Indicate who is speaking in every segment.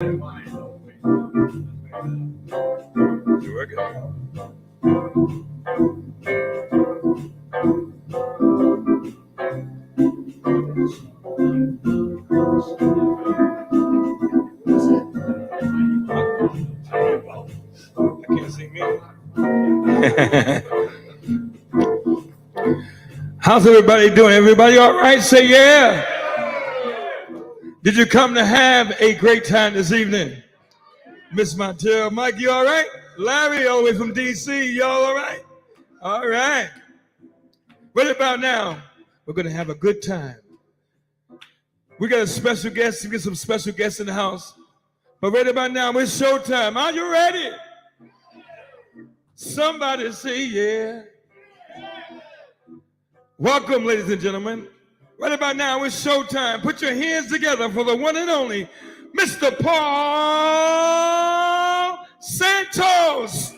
Speaker 1: How's everybody doing? Everybody all right? Say yeah. Did you come to have a great time this evening? Miss Montel, Mike, you all right? Larry, all the way from D.C., y'all all right? All right. Right about now, we're going to have a good time. We got a special guest. We get some special guests in the house. But right about now, it's showtime. Are you ready? Somebody say yeah. Welcome, ladies and gentlemen. Right about now, it's showtime. Put your hands together for the one and only Mr. Paul Santos.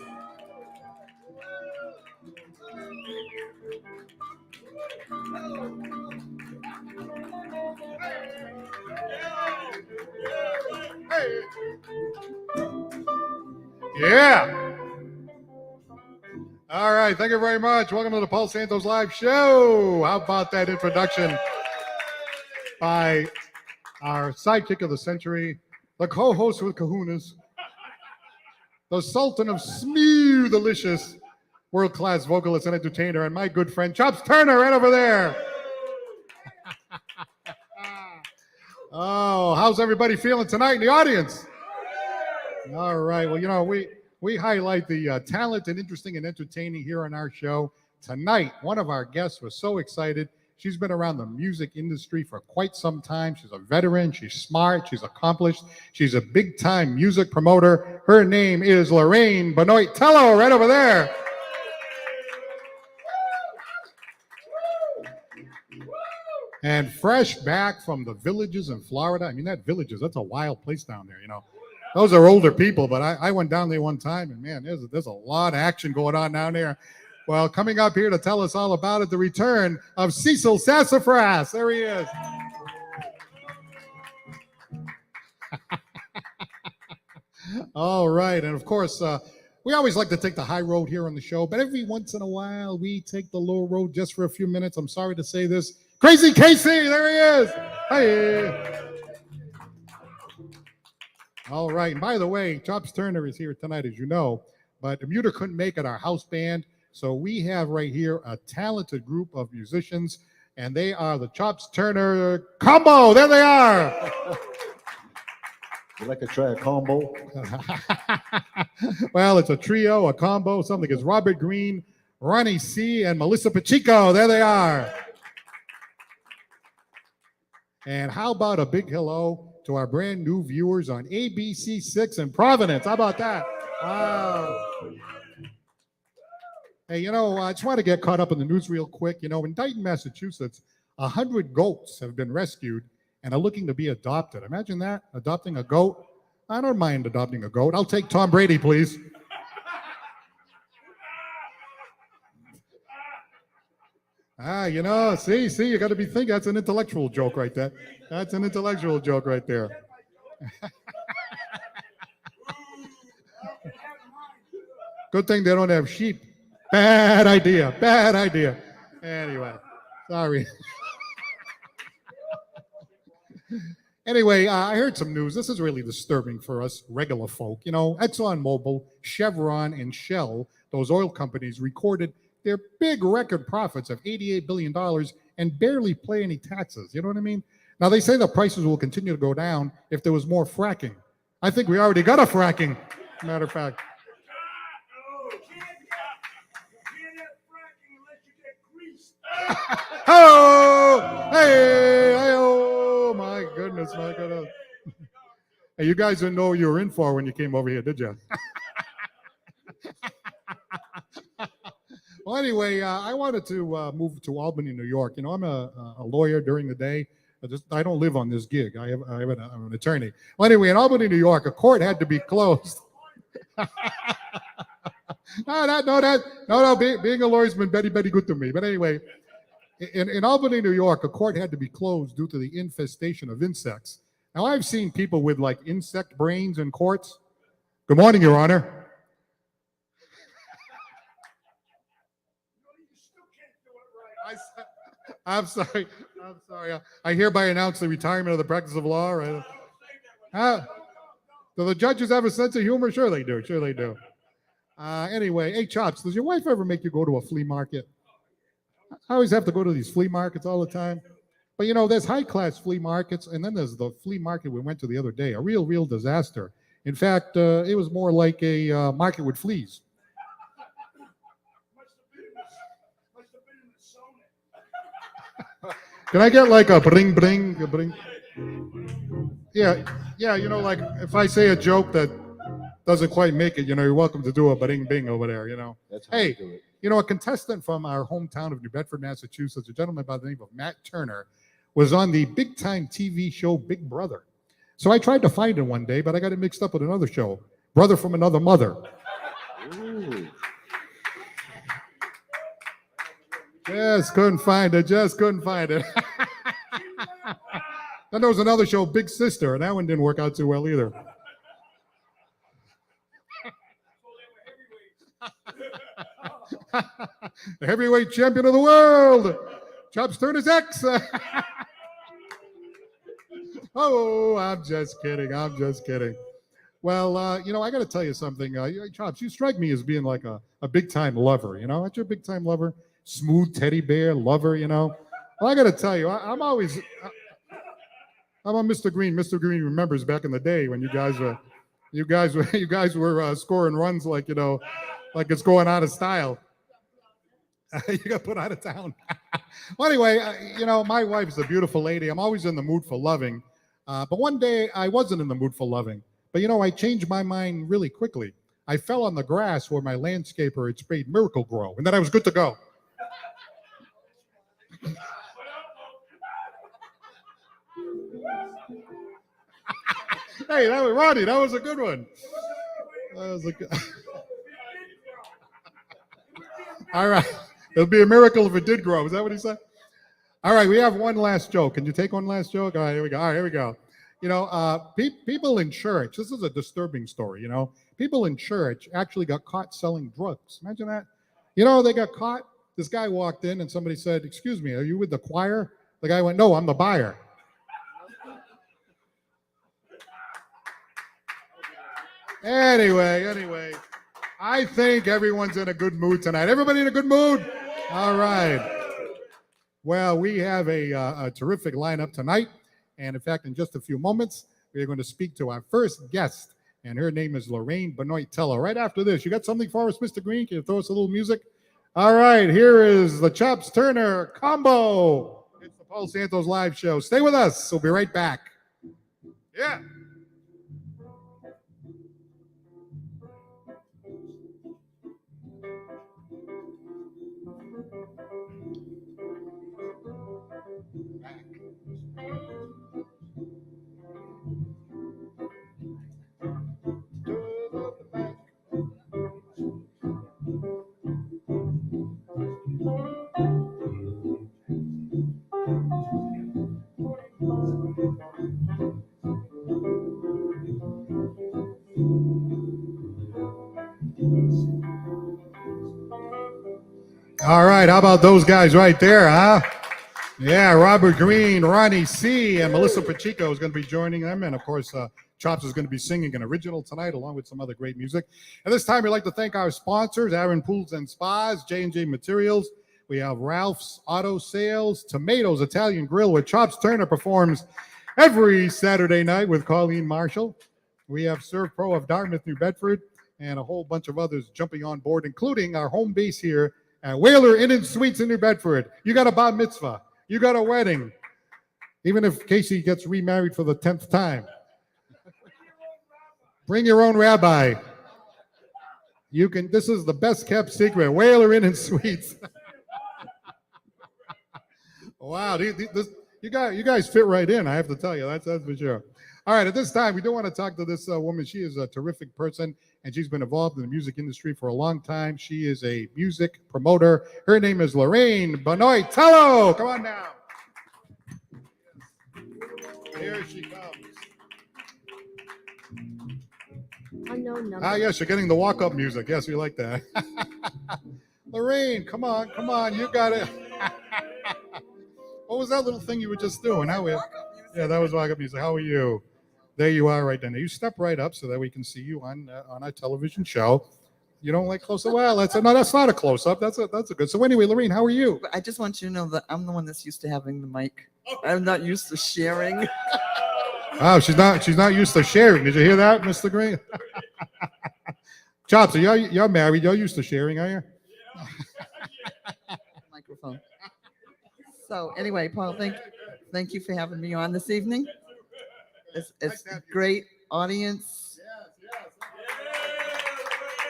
Speaker 2: Yeah. All right. Thank you very much. Welcome to the Paul Santos Live Show. How about that introduction by our sidekick of the century, the co-host with kahunas, the Sultan of Smooth-delicious, world-class vocalist and entertainer, and my good friend Chops Turner right over there. Oh, how's everybody feeling tonight in the audience? All right. Well, you know, we highlight the talent and interesting and entertaining here on our show. Tonight, one of our guests was so excited. She's been around the music industry for quite some time. She's a veteran. She's smart. She's accomplished. She's a big-time music promoter. Her name is Lorraine Benoit Telo, right over there. And fresh back from the Villages in Florida. I mean, that Villages, that's a wild place down there, you know. Those are older people, but I went down there one time, and man, there's a lot of action going on down there. Well, coming up here to tell us all about it, the return of Cecil Sassafras. There he is. All right, and of course, we always like to take the high road here on the show, but every once in a while, we take the low road just for a few minutes. I'm sorry to say this. Crazy Casey, there he is. Hey. All right, and by the way, Chops Turner is here tonight, as you know, but Muta couldn't make it, our house band, so we have right here a talented group of musicians, and they are the Chops Turner Combo. There they are.
Speaker 3: You like to try a combo?
Speaker 2: Well, it's a trio, a combo, something. It's Robert Greene, Ronnie C., and Melissa Pacheco. There they are. And how about a big hello to our brand new viewers on ABC6 in Providence. How about that? Wow. Hey, you know, I just want to get caught up in the news real quick. You know, in Dayton, Massachusetts, 100 goats have been rescued and are looking to be adopted. Imagine that, adopting a goat. I don't mind adopting a goat. I'll take Tom Brady, please. You know, see, you got to be thinking. That's an intellectual joke right there. That's an intellectual joke right there. Good thing they don't have sheep. Bad idea. Bad idea. Anyway, sorry. Anyway, I heard some news. This is really disturbing for us regular folk. You know, ExxonMobil, Chevron, and Shell, those oil companies, recorded their big record profits of $88 billion and barely pay any taxes. You know what I mean? Now, they say the prices will continue to go down if there was more fracking. I think we already got a fracking, matter of fact. Oh, hey, oh, my goodness, my goodness. Hey, you guys didn't know what you were in for when you came over here, did you? Well, anyway, I wanted to move to Albany, New York. You know, I'm a lawyer during the day. I don't live on this gig. I'm an attorney. Well, anyway, in Albany, New York, a court had to be closed. No, being a lawyer's been very, very good to me. But anyway, in Albany, New York, a court had to be closed due to the infestation of insects Now, I've seen people with like insect brains in courts. Good morning, Your Honor. I'm sorry. I'm sorry. I hereby announce the retirement of the practice of law. Right? Do the judges have a sense of humor? Sure they do. Sure they do. Anyway, hey, Chops, does your wife ever make you go to a flea market? I always have to go to these flea markets all the time. But, you know, there's high-class flea markets, and then there's the flea market we went to the other day, a real disaster. In fact, it was more like a market with fleas. Can I get like a bring? Yeah, you know, like if I say a joke that doesn't quite make it, you know, you're welcome to do a bing over there, you know.
Speaker 3: That's how I do it.
Speaker 2: You know, a contestant from our hometown of New Bedford, Massachusetts, a gentleman by the name of Matt Turner, was on the big-time TV show Big Brother. So I tried to find him one day, but I got it mixed up with another show, Brother from Another Mother.
Speaker 3: Ooh.
Speaker 2: Just couldn't find it. Then there was another show, Big Sister, and that one didn't work out too well either. The heavyweight champion of the world, Chops Turner's ex. Oh, I'm just kidding. Well, you know, I got to tell you something. Chops, you strike me as being like a big-time lover, you know? Aren't you a big-time lover? Smooth teddy bear lover, you know? Well, I got to tell you, I'm a Mr. Greene. Mr. Greene remembers back in the day when you guys were scoring runs like, you know, like it's going out of style. You got put out of town. Well, anyway, you know, my wife is a beautiful lady. I'm always in the mood for loving. But one day I wasn't in the mood for loving. But, you know, I changed my mind really quickly. I fell on the grass where my landscaper had sprayed Miracle Grow, and then I was good to go. Hey, that was Ronnie. That was a good one. All right. It'll be a miracle if it did grow. Is that what he said? All right. We have one last joke. Can you take one last joke? All right. Here we go. You know, people in church, this is a disturbing story, you know. People in church actually got caught selling drugs. Imagine that. You know, they got caught. This guy walked in and somebody said, "Excuse me, are you with the choir?" The guy went, "No, I'm the buyer." Anyway, I think everyone's in a good mood tonight. Everybody in a good mood? All right. Well, we have a terrific lineup tonight. And in fact, in just a few moments, we are going to speak to our first guest. And her name is Lorraine Benoit Telo. Right after this, you got something for us, Mr. Greene? Can you throw us a little music? All right, here is the Chops Turner combo. It's the Paul Santos live show. Stay with us. We'll be right back. Yeah. All right, how about those guys right there, huh? Yeah, Robert Greene, Ronnie C., and Melissa Pacheco is going to be joining them. And, of course, Chops is going to be singing an original tonight along with some other great music. At this time, we'd like to thank our sponsors, Aaron Pools and Spas, J&J Materials. We have Ralph's Auto Sales, Tomatoes Italian Grill, where Chops Turner performs every Saturday night with Colleen Marshall. We have Serve Pro of Dartmouth, New Bedford, and a whole bunch of others jumping on board, including our home base here at Whaler Inn & Suites in New Bedford. You got a bar mitzvah. You got a wedding. Even if Casey gets remarried for the 10th time. Bring your own rabbi. You can. This is the best kept secret. Whaler Inn & Suites. Wow, you guys fit right in, I have to tell you. That's for sure. All right, at this time, we do want to talk to this woman. She is a terrific person, and she's been involved in the music industry for a long time. She is a music promoter. Her name is Lorraine Benoit Telo. Come on now. Here she comes.
Speaker 4: Unknown number.
Speaker 2: Ah, yes, you're getting the walk-up music. Yes, we like that. Lorraine, come on, you got it. What was that little thing you were just doing? Yeah, that was walk-up music. How are you? There you are, right then. You step right up so that we can see you on our television show. You don't like close-up? Well, that's not a close-up. That's a good. So anyway, Lorraine, how are you?
Speaker 5: But I just want you to know that I'm the one that's used to having the mic. I'm not used to sharing.
Speaker 2: Oh, she's not used to sharing. Did you hear that, Mr. Greene? Chops, you're married. You're used to sharing, are you?
Speaker 5: Microphone. So anyway, Paul, thank you for having me on this evening. It's a great audience.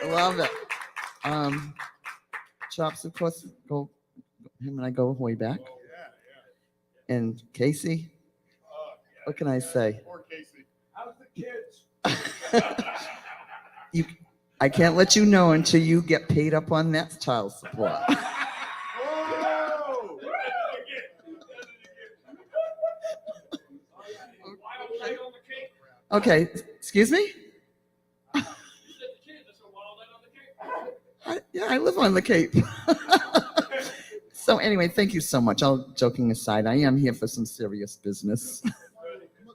Speaker 5: I love it. Chops, of course, him and I go way back. And Casey, what can I say?
Speaker 2: Poor Casey.
Speaker 1: How's the kids?
Speaker 5: I can't let you know until you get paid up on that child support. Okay, excuse me? Yeah, I live on the Cape. So anyway, thank you so much. All joking aside, I am here for some serious business.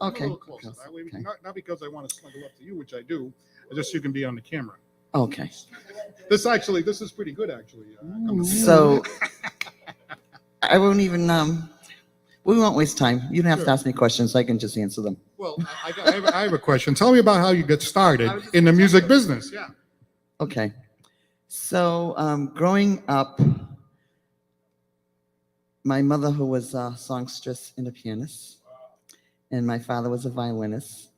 Speaker 5: Okay.
Speaker 2: Closer. Okay. Not because I want to snuggle up to you, which I do, just so you can be on the camera.
Speaker 5: Okay.
Speaker 2: This is pretty good, actually.
Speaker 5: So I won't even, we won't waste time. You don't have to ask me questions. I can just answer them.
Speaker 2: Well, I have a question. Tell me about how you get started in the music business. Yeah.
Speaker 5: Okay. So growing up, my mother, who was a songstress and a pianist, and my father was a violinist,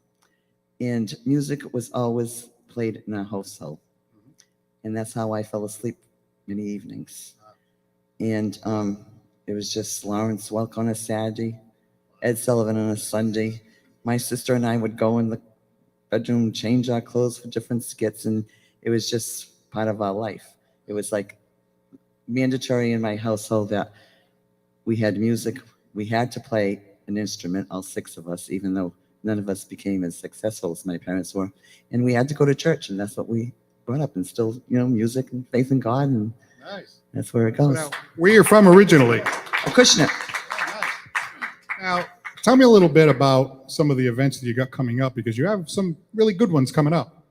Speaker 5: and music was always played in our household. And that's how I fell asleep many evenings. And it was just Lawrence Welk on a Saturday, Ed Sullivan on a Sunday. My sister and I would go in the bedroom, change our clothes for different skits, and it was just part of our life. It was like mandatory in my household that we had music. We had to play an instrument, all six of us, even though none of us became as successful as my parents were. And we had to go to church, and that's what we brought up, and still, music and faith in God, and
Speaker 2: nice.
Speaker 5: That's where it goes.
Speaker 2: Now, where you're from originally?
Speaker 5: Acushnet.
Speaker 2: Oh, nice. Now, tell me a little bit about some of the events that you got coming up, because you have some really good ones coming up.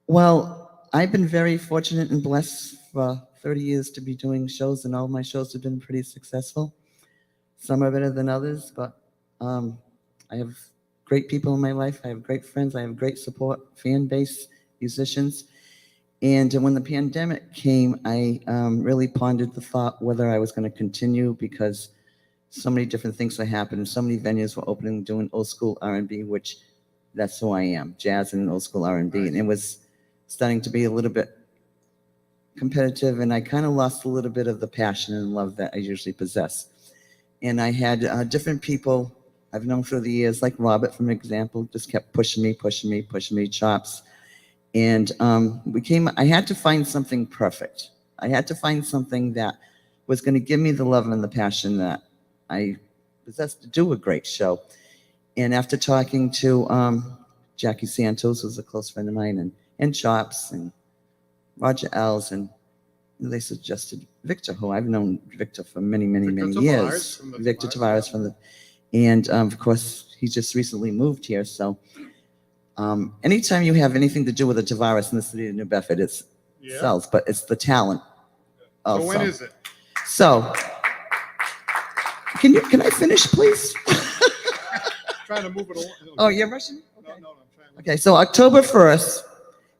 Speaker 5: Well, I've been very fortunate and blessed for 30 years to be doing shows, and all my shows have been pretty successful. Some are better than others, but I have great people in my life. I have great friends. I have great support, fan base, musicians. And when the pandemic came, I really pondered the thought whether I was going to continue, because so many different things were happening. So many venues were opening, doing old school R&B, which that's who I am, jazz and old school R&B. And it was starting to be a little bit competitive, and I kind of lost a little bit of the passion and love that I usually possess. And I had different people I've known through the years, like Robert, for example, just kept pushing me, Chops. And I had to find something perfect. I had to find something that was going to give me the love and the passion that I possess to do a great show. And after talking to Jackie Santos, who's a close friend of mine, and Chops and Roger Ells, and they suggested Victor, who I've known Victor for many years. Victor Tavares and of course, he just recently moved here. So anytime you have anything to do with a Tavares in the city of New Bedford, it sells, but it's the talent also.
Speaker 2: So when is it?
Speaker 5: So can I finish, please?
Speaker 2: Trying to move it along.
Speaker 5: Oh, you're rushing? Okay.
Speaker 2: No, I'm trying.
Speaker 5: Okay, so October 1st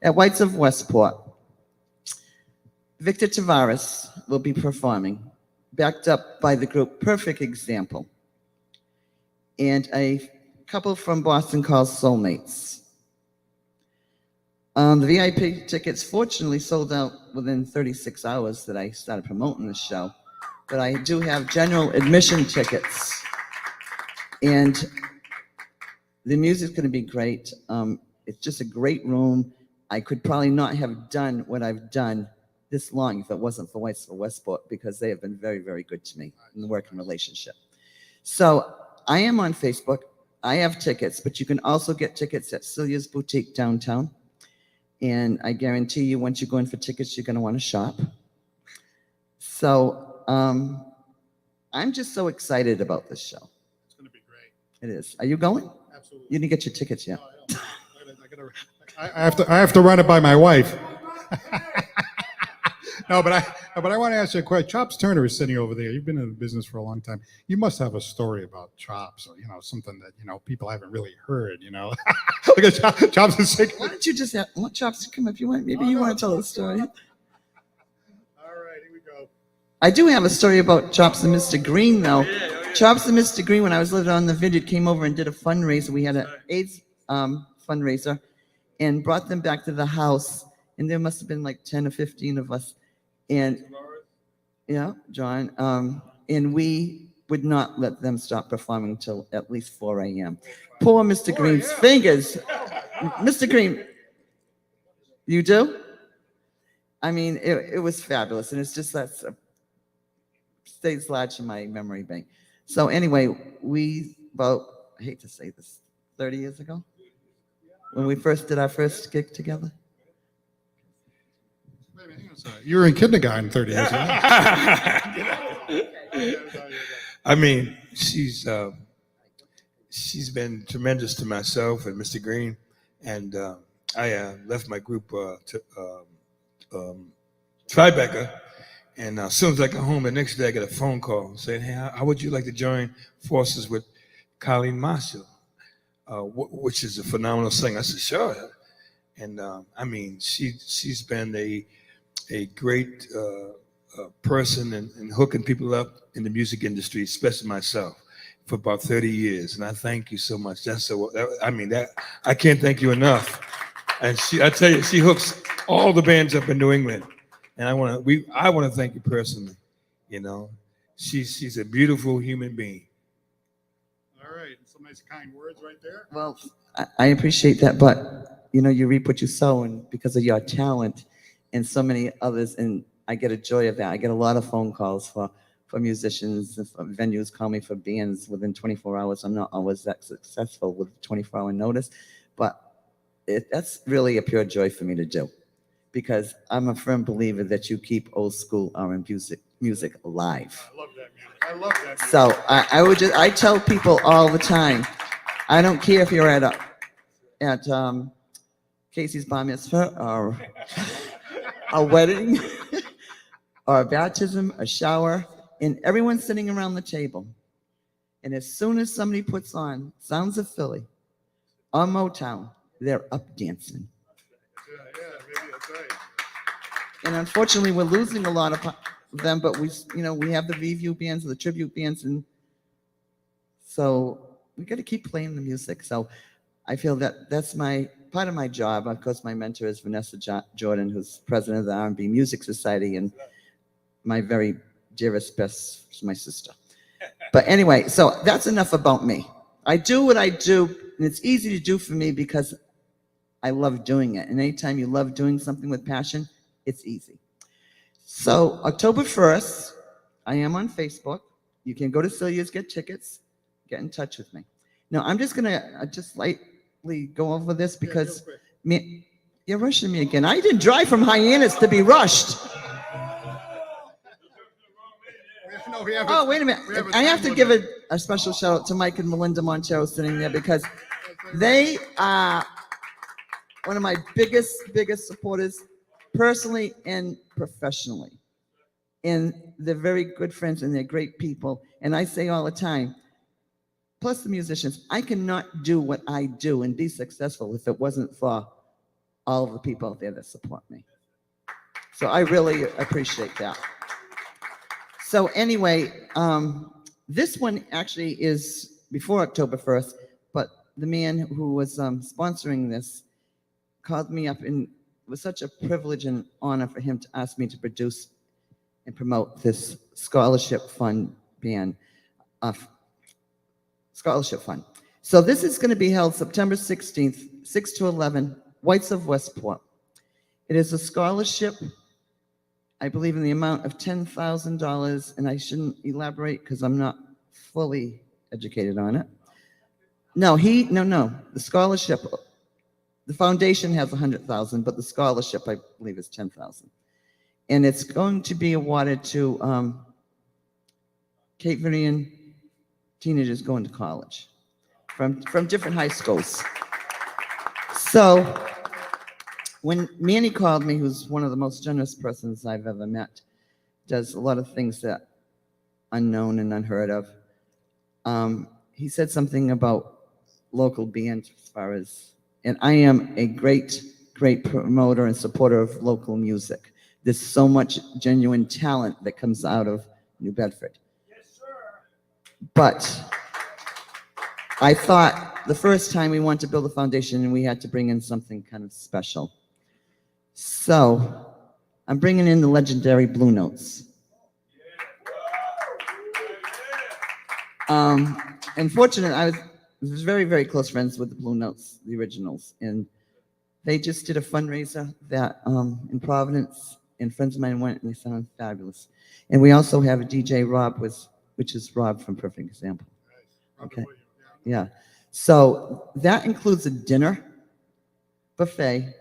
Speaker 5: at Whites of Westport, Victor Tavares will be performing, backed up by the group Perfect Example, and a couple from Boston called Soulmates. The VIP tickets fortunately sold out within 36 hours that I started promoting the show, but I do have general admission tickets, and the music's going to be great. It's just a great room. I could probably not have done what I've done this long if it wasn't for Whites of Westport, because they have been very, very good to me in the working relationship. So I am on Facebook. I have tickets, but you can also get tickets at Celia's Boutique downtown. And I guarantee you, once you go in for tickets, you're going to want to shop. So I'm just so excited about this show.
Speaker 2: It's going to be great.
Speaker 5: It is. Are you going?
Speaker 2: Absolutely.
Speaker 5: You didn't get your tickets yet.
Speaker 2: No, I have to run it by my wife. No, but I want to ask you a question. Chops Turner is sitting over there. You've been in the business for a long time. You must have a story about Chops, or something that people haven't really heard. Look at Chops is saying.
Speaker 5: Why don't you just want Chops to come if you want? Maybe you want to tell the story.
Speaker 2: All right, here we go.
Speaker 5: I do have a story about Chops and Mr. Greene, though. Chops and Mr. Greene, when I was living on the Vineyard, came over and did a fundraiser. We had an AIDS fundraiser and brought them back to the house. And there must have been like 10 or 15 of us. And yeah, John. And we would not let them stop performing until at least 4 a.m. Poor Mr. Greene's fingers. Mr. Greene, you do? I mean, it was fabulous. And it's just that stays lodged in my memory bank. So anyway, I hate to say this, 30 years ago, when we first did our first gig together.
Speaker 2: You were in kindergarten 30 years ago.
Speaker 1: I mean, she's been tremendous to myself and Mr. Greene, and I left my group Tribeca, and as soon as I got home the next day, I got a phone call saying, "Hey, how would you like to join forces with Colleen Marshall, which is a phenomenal singer?" I said, "Sure." And I mean, she's been a great person in hooking people up in the music industry, especially myself, for about 30 years. And I thank you so much. I can't thank you enough. And I tell you, she hooks all the bands up in New England. And I want to thank you personally. She's a beautiful human being.
Speaker 2: All right, some nice kind words right there.
Speaker 5: Well, I appreciate that, but you reap what you sow, and because of your talent and so many others, and I get a joy of that. I get a lot of phone calls for musicians, venues call me for bands within 24 hours. I'm not always that successful with 24-hour notice, but that's really a pure joy for me to do, because I'm a firm believer that you keep old school R&B music alive.
Speaker 2: I love that music. I love that music.
Speaker 5: So I tell people all the time, I don't care if you're at Casey's bar mitzvah or a wedding or a baptism, a shower, and everyone's sitting around the table. And as soon as somebody puts on Sounds of Philly or Motown, they're up dancing.
Speaker 2: Yeah, maybe that's right.
Speaker 5: And unfortunately, we're losing a lot of them, but we have the review bands, the tribute bands, and so we got to keep playing the music. So I feel that that's part of my job. Of course, my mentor is Vanessa Jordan, who's president of the R&B Music Society, and my very dearest, best, my sister. But anyway, so that's enough about me. I do what I do, and it's easy to do for me because I love doing it. And anytime you love doing something with passion, it's easy. So October 1st, I am on Facebook. You can go to Celia's, get tickets, get in touch with me. Now, I'm just going to just lightly go over this because you're rushing me again. I didn't drive from Hyannis to be rushed.
Speaker 2: No,
Speaker 5: oh, wait a minute. I have to give a special shout out to Mike and Melinda Montero sitting there, because they are one of my biggest supporters, personally and professionally. And they're very good friends and they're great people. And I say all the time, plus the musicians, I cannot do what I do and be successful if it wasn't for all of the people out there that support me. So I really appreciate that. So anyway, this one actually is before October 1st, but the man who was sponsoring this called me up, and it was such a privilege and honor for him to ask me to produce and promote this scholarship fund band, scholarship fund. So this is going to be held September 16th, 6 to 11, Whites of Westport. It is a scholarship, I believe, in the amount of $10,000, and I shouldn't elaborate because I'm not fully educated on it. No, the the foundation has 100,000, but the scholarship, I believe, is 10,000. And it's going to be awarded to Cape Verdean teenagers going to college from different high schools. So when Manny called me, who's one of the most generous persons I've ever met, does a lot of things that unknown and unheard of. He said something about local band as far as, and I am a great promoter and supporter of local music. There's so much genuine talent that comes out of New Bedford. Yes, sir. But I thought the first time we wanted to build a foundation, we had to bring in something kind of special. So I'm bringing in the legendary Blue Notes. Unfortunately, I was very, very close friends with the Blue Notes, the originals, and they just did a fundraiser that in Providence, and friends of mine went, and they sounded fabulous. And we also have a DJ, Rob, which is Rob from Perfect Example. Okay, yeah. So that includes a dinner, buffet,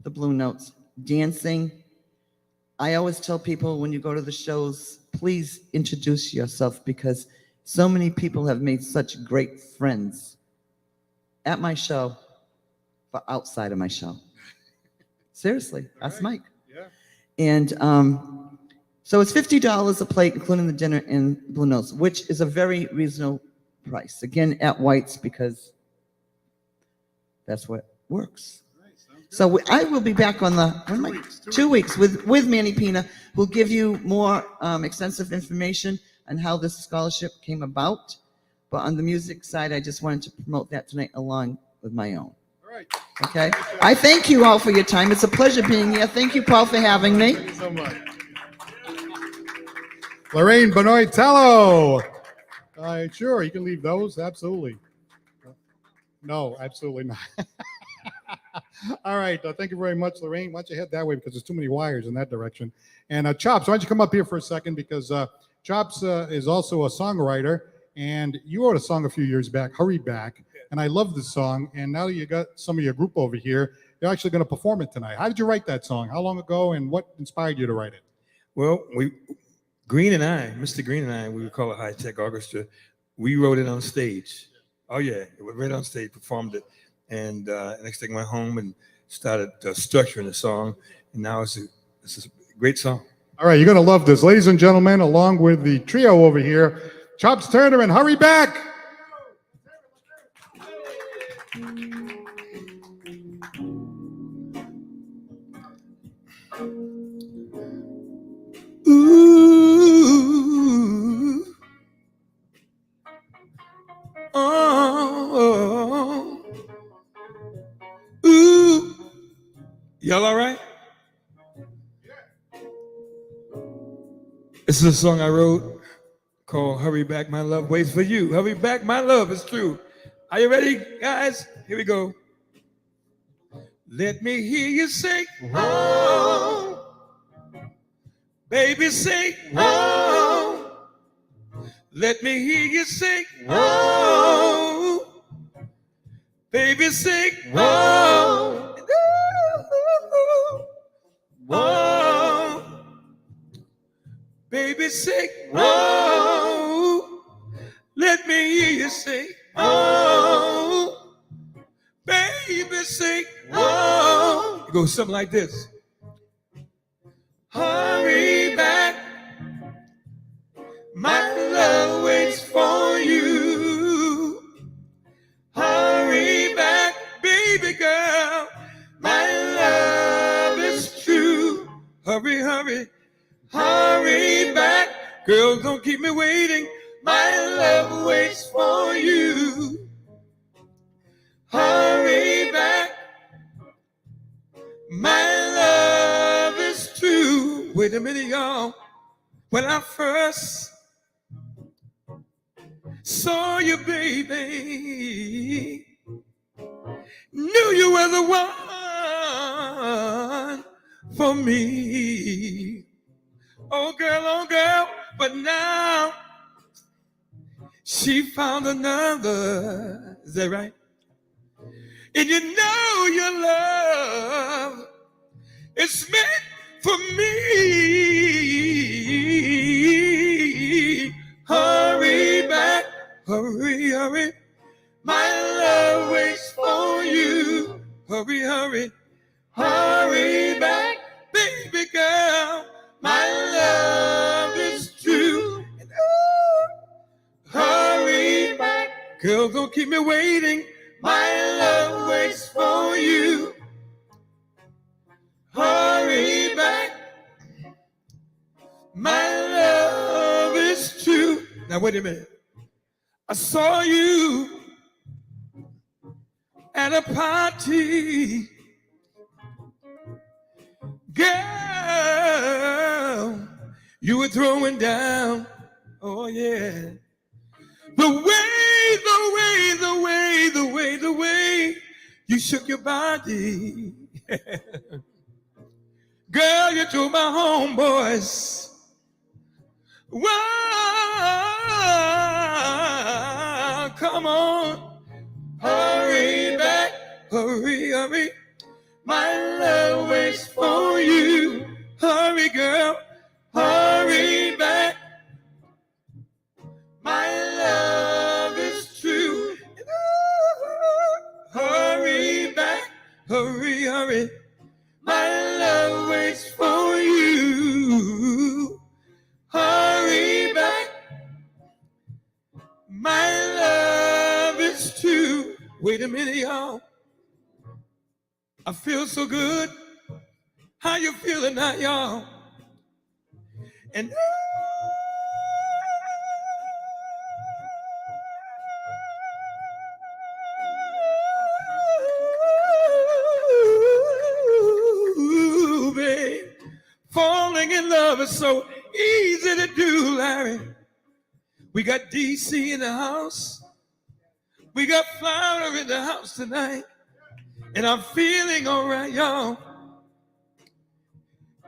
Speaker 5: the Blue Notes, dancing. I always tell people when you go to the shows, please introduce yourself, because so many people have made such great friends at my show, but outside of my show. Seriously, ask Mike.
Speaker 2: Yeah.
Speaker 5: And so it's $50 a plate, including the dinner and Blue Notes, which is a very reasonable price. Again, at White's, because that's what works. So I will be back on the 2 weeks with Manny Pina, who'll give you more extensive information on how this scholarship came about. But on the music side, I just wanted to promote that tonight along with my own.
Speaker 2: All right.
Speaker 5: Okay. I thank you all for your time. It's a pleasure being here. Thank you, Paul, for having me.
Speaker 2: Thank you so much. Lorraine Benoit Telo. Sure, you can leave those. Absolutely. No, absolutely not. All right. Thank you very much, Lorraine. Why don't you head that way, because there's too many wires in that direction. And Chops, why don't you come up here for a second, because Chops is also a songwriter, and you wrote a song a few years back, Hurry Back, and I love this song, and now you got some of your group over here. You're actually going to perform it tonight. How did you write that song? How long ago, and what inspired you to write it?
Speaker 1: Well, Greene and I, Mr. Greene and I, we would call it High Tech Orchestra. We wrote it on stage. Oh yeah, it was right on stage, performed it, and next thing I went home and started structuring the song, and now it's a great song.
Speaker 2: All right, you're going to love this. Ladies and gentlemen, along with the trio over here, Chops Turner and Hurry Back.
Speaker 1: Ooh, oh, ooh. Y'all all right? This is a song I wrote called Hurry Back, My Love Waits for You. Hurry back, my love, it's true. Are you ready, guys? Here we go. Let me hear you say, oh, baby, say, oh. Let me hear you say, oh, baby, say, oh. Oh, baby, say, oh. Let me hear you say, oh, baby, say, oh. It goes something like this. Hurry back, my love waits for you. Hurry back, baby girl, my love is true. Hurry, hurry, hurry back. Girl, don't keep me waiting. My love waits for you. Hurry back, my love is true. Wait a minute, y'all. When I first saw you, baby, knew you were the one for me. Oh girl, but now she found another. Is that right? And you know your love is meant for me. Hurry back, hurry, hurry. My love waits for you. Hurry, hurry, hurry back, baby girl. My love is true. And hurry back, girl, don't keep me waiting. My love waits for you. Hurry back, my love is true. Now wait a minute. I saw you at a party, girl. You were throwing down, oh yeah. The way you shook your body. Girl, you told my homeboys, wow, come on, hurry back, hurry, hurry. My love waits for you. Hurry, girl, hurry back. My love is true. Hurry back, hurry, hurry. My love waits for you. Hurry back. My love is true. Wait a minute, y'all. I feel so good. How you feeling now, y'all? And babe, falling in love is so easy to do, Larry. We got DC in the house. We got Florida in the house tonight. And I'm feeling all right, y'all.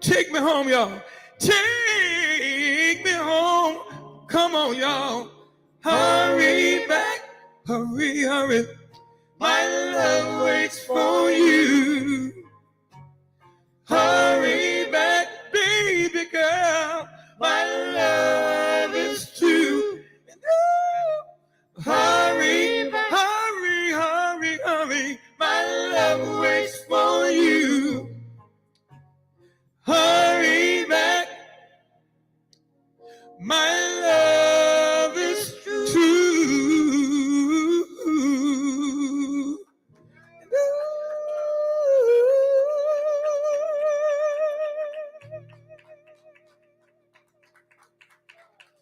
Speaker 1: Take me home, y'all. Take me home. Come on, y'all. Hurry back. Hurry, hurry. My love waits for you. Hurry back, baby girl. My love is true. Hurry, hurry, hurry, hurry. My love waits for you. Hurry back. My love is true.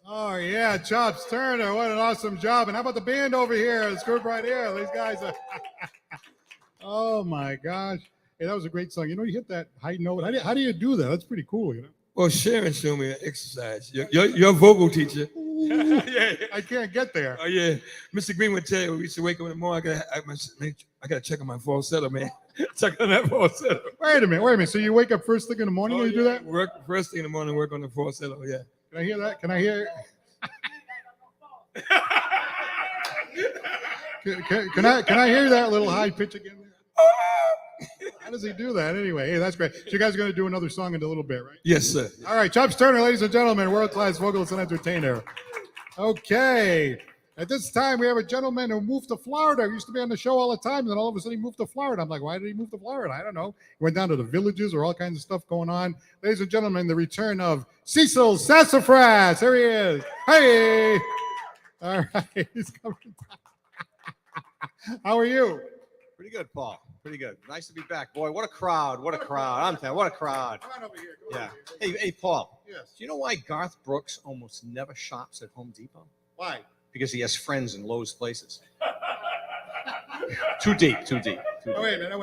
Speaker 2: Oh, yeah, Chops Turner. What an awesome job. And how about the band over here? This group right here. These guys are... Oh, my gosh. Hey, that was a great song. You know, you hit that high note. How do you do that? That's pretty cool, you know?
Speaker 1: Well, Sharon showed me an exercise. Your vocal teacher.
Speaker 2: Yeah. I can't get there.
Speaker 1: Oh, yeah. Mr. Greene would tell you, we used to wake up in the morning. I got to check on my falsetto, man. Check on that falsetto.
Speaker 2: Wait a minute. So you wake up first thing in the morning and you do that?
Speaker 1: Work first thing in the morning, work on the falsetto, yeah.
Speaker 2: Can I hear that? Can I hear? Can I hear that little high pitch again? How does he do that anyway? Hey, that's great. So you guys are going to do another song in a little bit, right?
Speaker 1: Yes, sir.
Speaker 2: All right, Chops Turner, ladies and gentlemen, world-class vocalist and entertainer. Okay. At this time, we have a gentleman who moved to Florida. He used to be on the show all the time, and then all of a sudden he moved to Florida. I'm like, why did he move to Florida? I don't know. He went down to the villages or all kinds of stuff going on. Ladies and gentlemen, the return of Cecil Sassafras. Here he is. Hey. All right. He's coming down. How are you?
Speaker 4: Pretty good, Paul. Pretty good. Nice to be back. Boy, what a crowd. What a crowd. I'm telling you, what a crowd.
Speaker 2: Come on over here.
Speaker 4: Yeah. Hey, Paul.
Speaker 2: Yes.
Speaker 4: Do you know why Garth Brooks almost never shops at Home Depot?
Speaker 2: Why?
Speaker 4: Because he has friends in Lowe's places. Too deep.
Speaker 2: Oh, wait a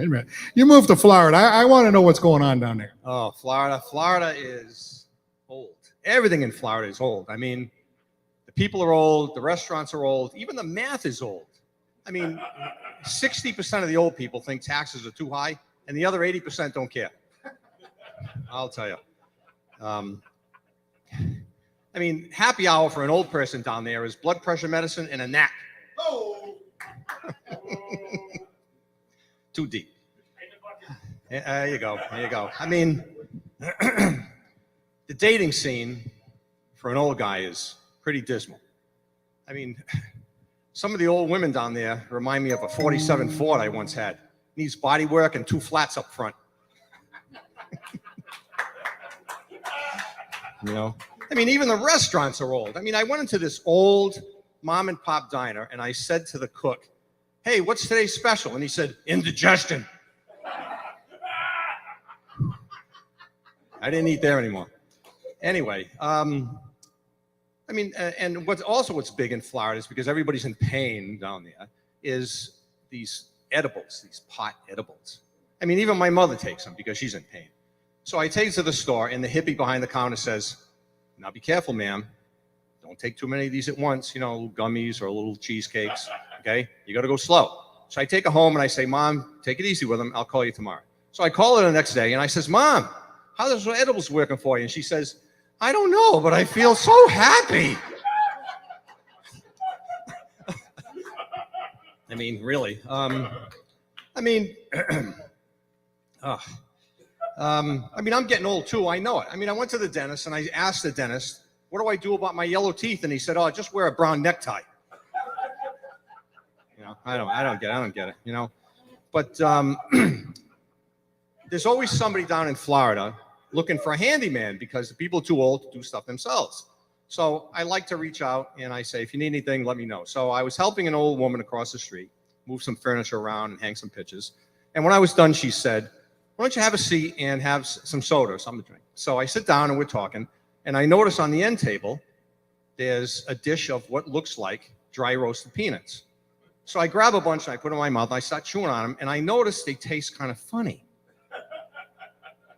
Speaker 2: minute. You moved to Florida. I want to know what's going on down there.
Speaker 4: Oh, Florida. Florida is old. Everything in Florida is old. I mean, the people are old. The restaurants are old. Even the math is old. I mean, 60% of the old people think taxes are too high, and the other 80% don't care. I'll tell you. I mean, happy hour for an old person down there is blood pressure medicine and a nap.
Speaker 2: Oh.
Speaker 4: Too deep. There you go. There you go. I mean, the dating scene for an old guy is pretty dismal. I mean, some of the old women down there remind me of a 47 Ford I once had. Needs body work and 2 flats up front. You know? I mean, even the restaurants are old. I mean, I went into this old mom and pop diner and I said to the cook, "Hey, what's today's special?" And he said, "Indigestion." I didn't eat there anymore. Anyway, I mean, and what's big in Florida is because everybody's in pain down there is these edibles, these pot edibles. I mean, even my mother takes them because she's in pain. So I take it to the store and the hippie behind the counter says, "Now be careful, ma'am. Don't take too many of these at once, you know, little gummies or little cheesecakes, okay? You got to go slow." So I take it home and I say, "Mom, take it easy with them. I'll call you tomorrow." So I call her the next day and I says, "Mom, how are those edibles working for you?" And she says, "I don't know, but I feel so happy." I mean, really. I mean, I'm getting old too. I know it. I mean, I went to the dentist and I asked the dentist, "What do I do about my yellow teeth?" And he said, "Oh, just wear a brown necktie." You know, I don't get it. You know, but there's always somebody down in Florida looking for a handyman because the people are too old to do stuff themselves. So I like to reach out and I say, "If you need anything, let me know." So I was helping an old woman across the street move some furniture around and hang some pictures. And when I was done, she said, "Why don't you have a seat and have some soda or something to drink?" So I sit down and we're talking. And I notice on the end table, there's a dish of what looks like dry roasted peanuts. So I grab a bunch and I put them in my mouth and I start chewing on them. And I notice they taste kind of funny.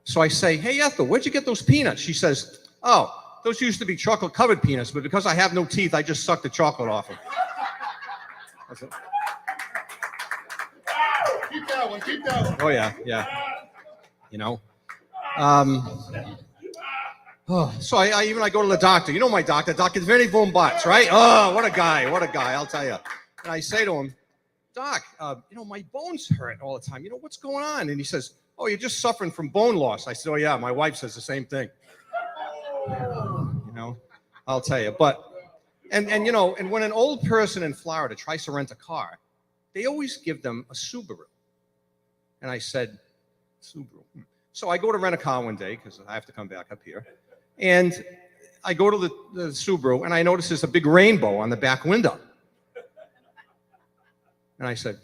Speaker 4: So I say, "Hey, Ethel, where'd you get those peanuts?" She says, "Oh, those used to be chocolate-covered peanuts, but because I have no teeth, I just suck the chocolate off them." That's it.
Speaker 2: Keep that one. Keep that one.
Speaker 4: Oh, yeah. You know? So I go to the doctor. You know my doctor, Dr. Vinny Boombots, right? Oh, what a guy, I'll tell you. And I say to him, "Doc, you know, my bones hurt all the time. You know, what's going on?" And he says, "Oh, you're just suffering from bone loss." I said, "Oh, yeah, my wife says the same thing." You know, I'll tell you. But, and you know, and when an old person in Florida tries to rent a car, they always give them a Subaru. And I said, "Subaru." So I go to rent a car one day because I have to come back up here. And I go to the Subaru and I notice there's a big rainbow on the back window. And I said,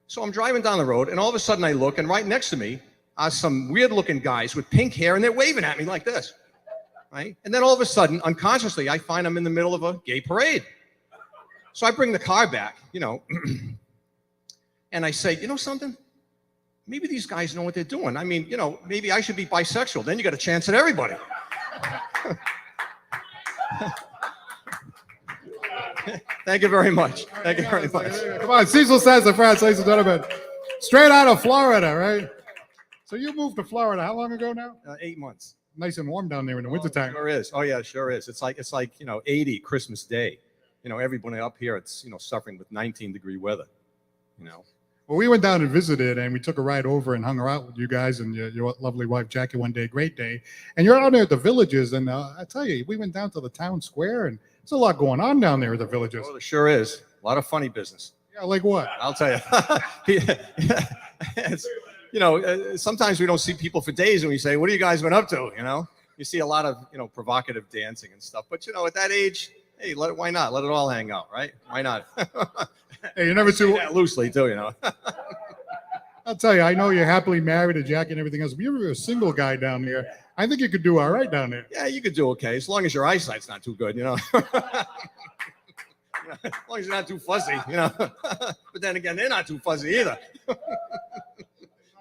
Speaker 4: So I'm driving down the road and all of a sudden I look and right next to me are some weird looking guys with pink hair and they're waving at me like this. Right? And then all of a sudden, unconsciously, I find I'm in the middle of a gay parade. So I bring the car back, you know, and I say, "You know something? Maybe these guys know what they're doing. I mean, you know, maybe I should be bisexual. Then you got a chance at everybody." Thank you very much. Thank you very much.
Speaker 2: Come on, Cecil Sassafras, ladies and gentlemen. Straight out of Florida, right? So you moved to Florida how long ago now?
Speaker 4: 8 months.
Speaker 2: Nice and warm down there in the wintertime.
Speaker 4: Sure is. Oh, yeah, sure is. It's like, you know, 80 Christmas Day. You know, everybody up here, it's, you know, suffering with 19-degree weather, you know.
Speaker 2: Well, we went down and visited, and we took a ride over and hung out with you guys and your lovely wife, Jackie, one day. Great day. And you're out there at the Villages, and I tell you, we went down to the town square, and there's a lot going on down there at the Villages.
Speaker 4: Oh, there sure is. A lot of funny business.
Speaker 2: Yeah, like what?
Speaker 4: I'll tell you. It's, you know, sometimes we don't see people for days, and we say, "What have you guys been up to?" You know, you see a lot of, you know, provocative dancing and stuff. But, you know, at that age, hey, why not? Let it all hang out, right? Why not?
Speaker 2: Hey, you're never too
Speaker 4: loosely too, you know.
Speaker 2: I'll tell you, I know you're happily married to Jackie and everything else, but you're a single guy down there. I think you could do all right down there.
Speaker 4: Yeah, you could do okay, as long as your eyesight's not too good, you know. As long as you're not too fuzzy, you know. But then again, they're not too fuzzy either.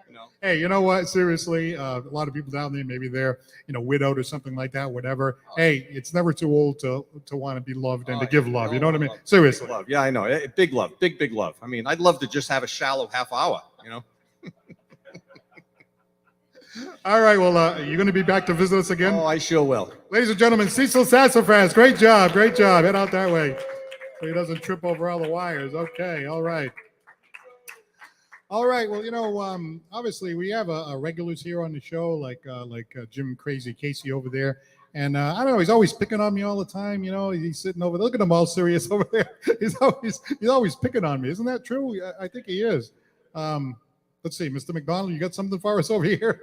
Speaker 4: You know?
Speaker 2: Hey, you know what? Seriously, a lot of people down there, maybe they're, you know, widowed or something like that, whatever. Hey, it's never too old to want to be loved and to give love. You know what I mean? Seriously.
Speaker 4: Love. Yeah, I know. Big love. Big love. I mean, I'd love to just have a shallow half hour, you know.
Speaker 2: All right. Well, you're going to be back to visit us again?
Speaker 4: Oh, I sure will.
Speaker 2: Ladies and gentlemen, Cecil Sassafras. Great job. Great job. Head out that way so he doesn't trip over all the wires. Okay. All right. All right. Well, obviously we have a regulars here on the show, like Jim Crazy Casey over there, and I don't know. He's always picking on me all the time. He's sitting over there. Look at him all serious over there. He's always picking on me. Isn't that true? I think he is. Let's see, Mr. McDonald, you got something for us over here?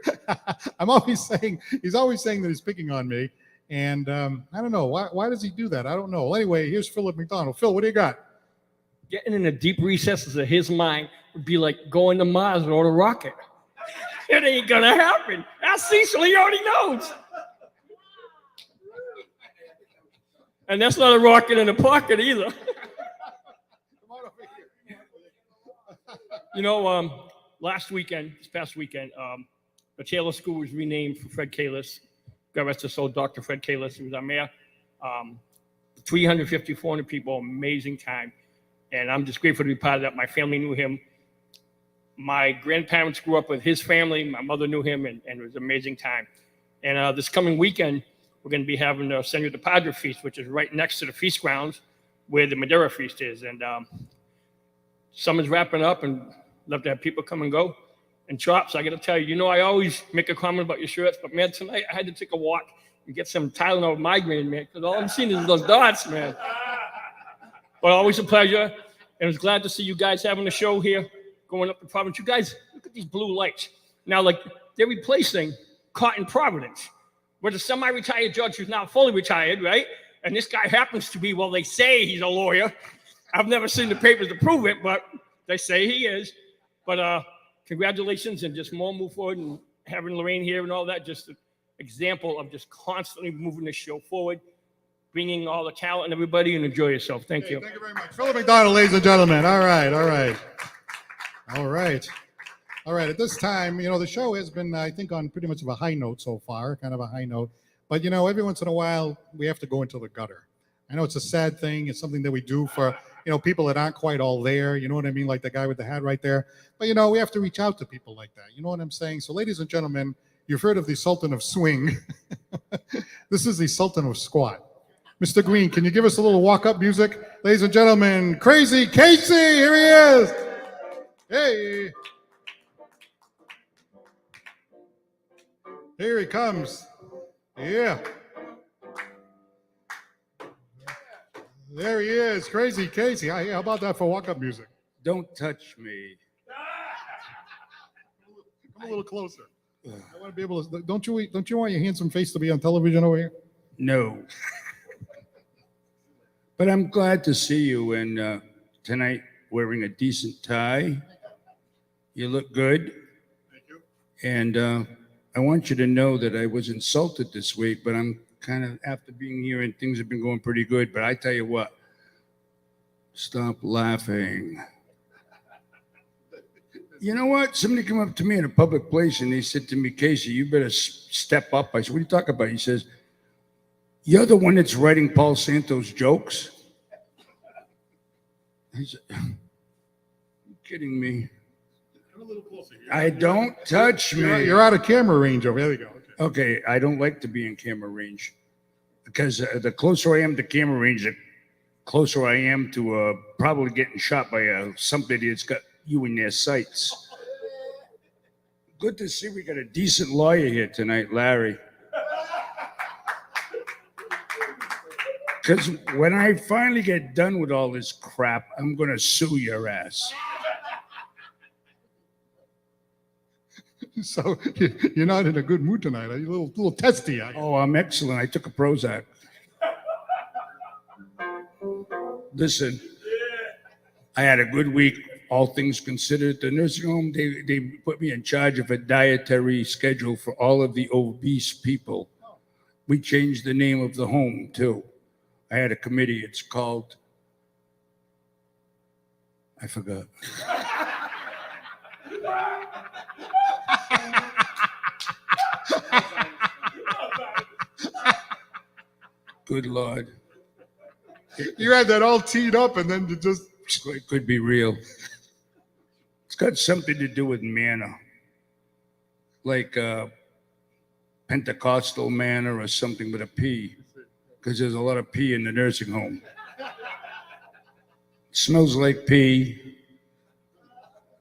Speaker 2: He's always saying that he's picking on me, and I don't know why does he do that? I don't know. Well, anyway, here's Phillip Mcdonald. Phil, what do you got?
Speaker 6: Getting in the deep recesses of his mind would be like going to Mars or a rocket. It ain't gonna happen. That's Cecil, he already knows. And that's not a rocket in a pocket either. This past weekend, the Taylor School was renamed for Fred Kalis. God rest his soul, Dr. Fred Kalis, who was our mayor. 350, 400 people, amazing time. And I'm just grateful to be part of that. My family knew him. My grandparents grew up with his family. My mother knew him, and it was an amazing time. And this coming weekend, we're going to be having the Senor de Padre Feast, which is right next to the feast grounds where the Madeira Feast is. And summer's wrapping up, and love to have people come and go. And Chops, I got to tell you, I always make a comment about your shirts, but man, tonight I had to take a walk and get some Tylenol migraine, man, because all I'm seeing is those dots, man. But always a pleasure, and I was glad to see you guys having a show here, going up to Providence. You guys, look at these blue lights. Now, they're replacing Cotton Providence, where the semi-retired judge who's now fully retired, right? And this guy happens to be, well, they say he's a lawyer. I've never seen the papers to prove it, but they say he is. But congratulations, and just more move forward, and having Lorraine here and all that, just an example of just constantly moving the show forward, bringing all the talent and everybody, and enjoy yourself. Thank you.
Speaker 2: Thank you very much. Phillip Mcdonald, ladies and gentlemen. All right. At this time, the show has been, I think, on pretty much of a high note so far, kind of a high note. But, every once in a while, we have to go into the gutter. I know it's a sad thing. It's something that we do for, people that aren't quite all there. You know what I mean? Like the guy with the hat right there. But, we have to reach out to people like that. You know what I'm saying? So, ladies and gentlemen, you've heard of the Sultan of Swing. This is the Sultan of Squat. Mr. Greene, can you give us a little walk-up music? Ladies and gentlemen, Crazy Casey, here he is. Hey. Here he comes. Yeah. There he is, Crazy Casey. How about that for walk-up music?
Speaker 7: Don't touch me.
Speaker 2: Come a little closer. I want to be able to. Don't you want your handsome face to be on television over here?
Speaker 7: No. But I'm glad to see you, and tonight wearing a decent tie. You look good.
Speaker 2: Thank you.
Speaker 7: And I want you to know that I was insulted this week, but I'm kind of, after being here, and things have been going pretty good. But I tell you what, stop laughing. You know what? Somebody came up to me in a public place and they said to me, Casey, you better step up. I said, what are you talking about? He says, you're the one that's writing Paul Santos jokes? I said, you kidding me?
Speaker 2: Come a little closer.
Speaker 7: I don't touch me.
Speaker 2: You're out of camera range over there. There we go.
Speaker 7: Okay, I don't like to be in camera range because the closer I am to camera range, the closer I am to probably getting shot by somebody that's got you in their sights. Good to see we got a decent lawyer here tonight, Larry. Because when I finally get done with all this crap, I'm going to sue your ass.
Speaker 2: So you're not in a good mood tonight. Are you a little testy?
Speaker 7: Oh, I'm excellent. I took a Prozac. Listen, I had a good week, all things considered. The nursing home, they put me in charge of a dietary schedule for all of the obese people. We changed the name of the home, too. I had a committee. It's called, I forgot. Good Lord.
Speaker 2: You had that all teed up and then you just...
Speaker 7: It could be real. It's got something to do with manna. Like Pentecostal manna or something with a P. Because there's a lot of pee in the nursing home. It smells like pee.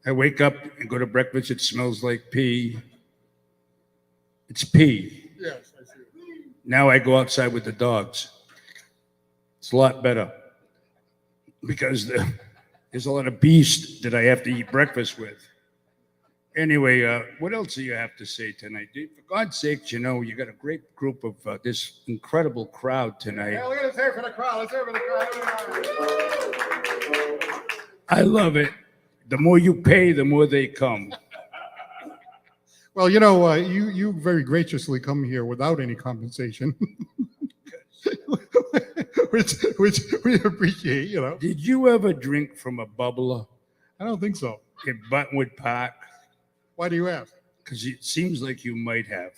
Speaker 7: I wake up and go to breakfast. It smells like pee. It's pee.
Speaker 2: Yes, I see.
Speaker 7: Now I go outside with the dogs. It's a lot better because there's a lot of beast that I have to eat breakfast with. Anyway, what else do you have to say tonight? For God's sakes, you know, you got a great group of this incredible crowd tonight.
Speaker 2: Yeah, look at us here for the crowd. Let's hear it for the crowd.
Speaker 7: I love it. The more you pay, the more they come.
Speaker 2: Well, you know, you very graciously come here without any compensation, which we appreciate. You know,
Speaker 7: Did you ever drink from a bubbler
Speaker 2: I don't think so.
Speaker 7: in Buttonwood Park?
Speaker 2: Why do you ask?
Speaker 7: Because it seems like you might have.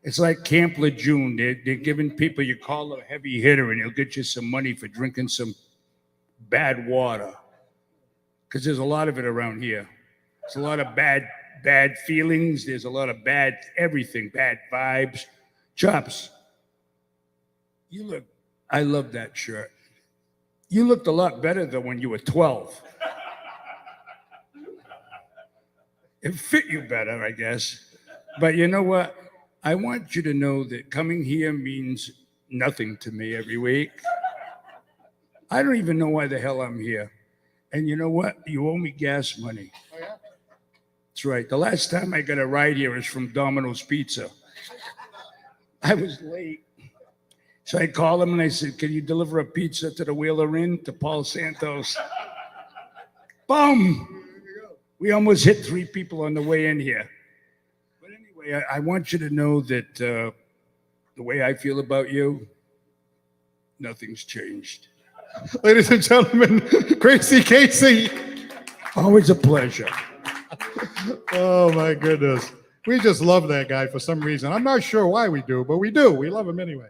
Speaker 7: It's like Camp Lejeune. They're giving people, you call a heavy hitter and he'll get you some money for drinking some bad water. Because there's a lot of it around here. There's a lot of bad feelings. There's a lot of bad everything, bad vibes. Chops, I love that shirt. You looked a lot better than when you were 12. It fit you better, I guess. But you know what? I want you to know that coming here means nothing to me every week. I don't even know why the hell I'm here. And you know what? You owe me gas money.
Speaker 2: Oh, yeah?
Speaker 7: That's right. The last time I got a ride here was from Domino's Pizza. I was late. So I called him and I said, can you deliver a pizza to the Wheeler Inn to Paul Santos? Boom! We almost hit 3 people on the way in here. But anyway, I want you to know that the way I feel about you, nothing's changed.
Speaker 2: Ladies and gentlemen, Gracie Casey.
Speaker 7: Always a pleasure.
Speaker 2: Oh my goodness. We just love that guy for some reason. I'm not sure why we do, but we do. We love him anyway.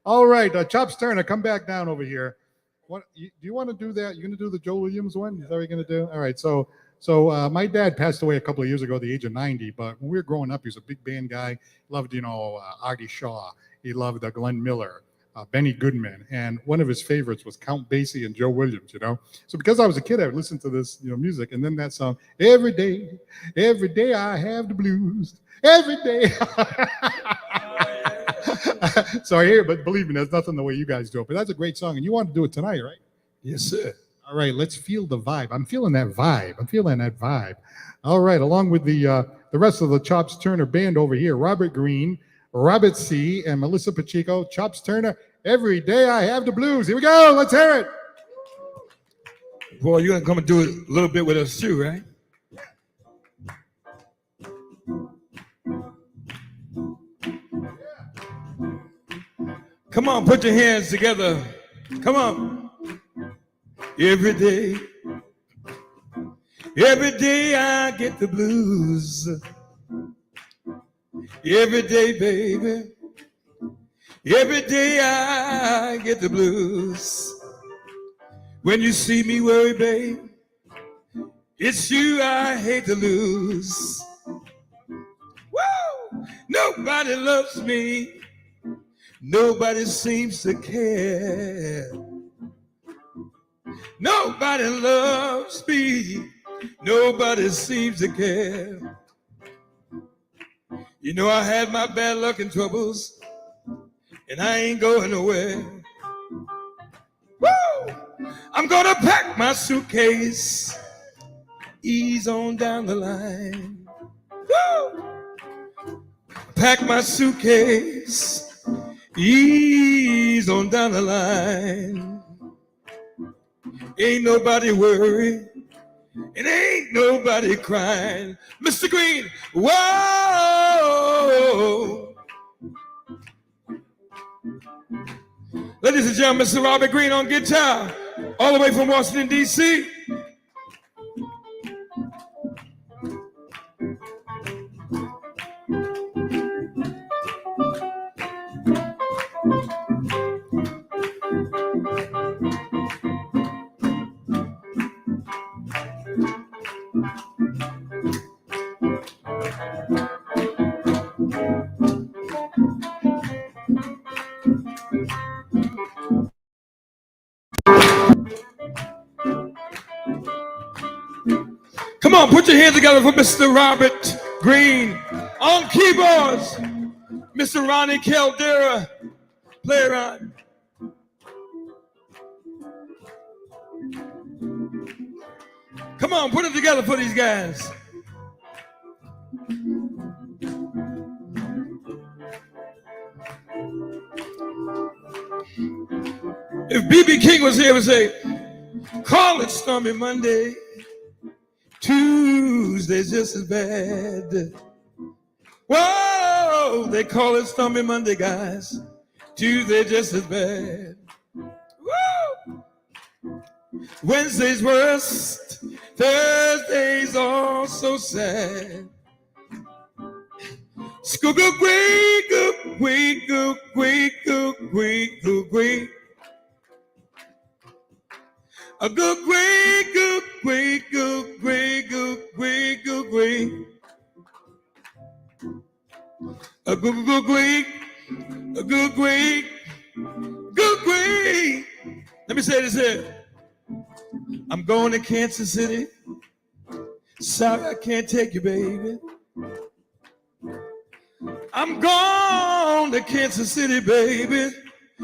Speaker 2: All right, Chops Turner, come back down over here. Do you want to do that? You're going to do the Joe Williams one? Is that what you're going to do? All right, so my dad passed away a couple of years ago at the age of 90, but when we were growing up, he was a big band guy. Loved, Artie Shaw. He loved Glenn Miller, Benny Goodman, and one of his favorites was Count Basie and Joe Williams, So because I was a kid, I would listen to this, music, and then that song, every day I have the blues, every day. So I hear it, but believe me, there's nothing the way you guys do it. But that's a great song, and you want to do it tonight, right?
Speaker 1: Yes, sir.
Speaker 2: All right, let's feel the vibe. I'm feeling that vibe. All right, along with the rest of the Chops Turner band over here, Robert Greene, Robert C., and Melissa Pacheco. Chops Turner, every day I have the blues. Here we go. Let's hear it.
Speaker 1: Boy, you're going to come and do it a little bit with us too, right? Come on, put your hands together. Come on. Every day I get the blues. Every day, baby, every day I get the blues. When you see me worry, babe, it's you I hate to lose. Woo! Nobody loves me. Nobody seems to care. Nobody loves me. Nobody seems to care. I had my bad luck and troubles, and I ain't going nowhere. Woo! I'm gonna pack my suitcase, ease on down the line. Woo! Pack my suitcase, ease on down the line. Ain't nobody worried, and ain't nobody crying. Mr. Greene, whoa! Ladies and gentlemen, Mr. Robert Greene on guitar, all the way from Washington, D.C. Come on, put your hands together for Mr. Robert Greene. On keyboards, Mr. Ronnie Caldera, playwright. Come on, put it together for these guys. If B.B. King was here, he would say, call it stormy Monday. Tuesday's just as bad. Whoa, they call it stormy Monday, guys. Tuesday just as bad. Woo! Wednesday's worst. Thursday's all so sad. Skoo-goo, goo, goo, goo, goo, goo, goo, goo. A good gray, good gray, good gray, good gray, good gray. A good gray, a good gray, good gray. Let me say this here. I'm going to Kansas City. Sorry I can't take you, baby. I'm going to Kansas City, baby.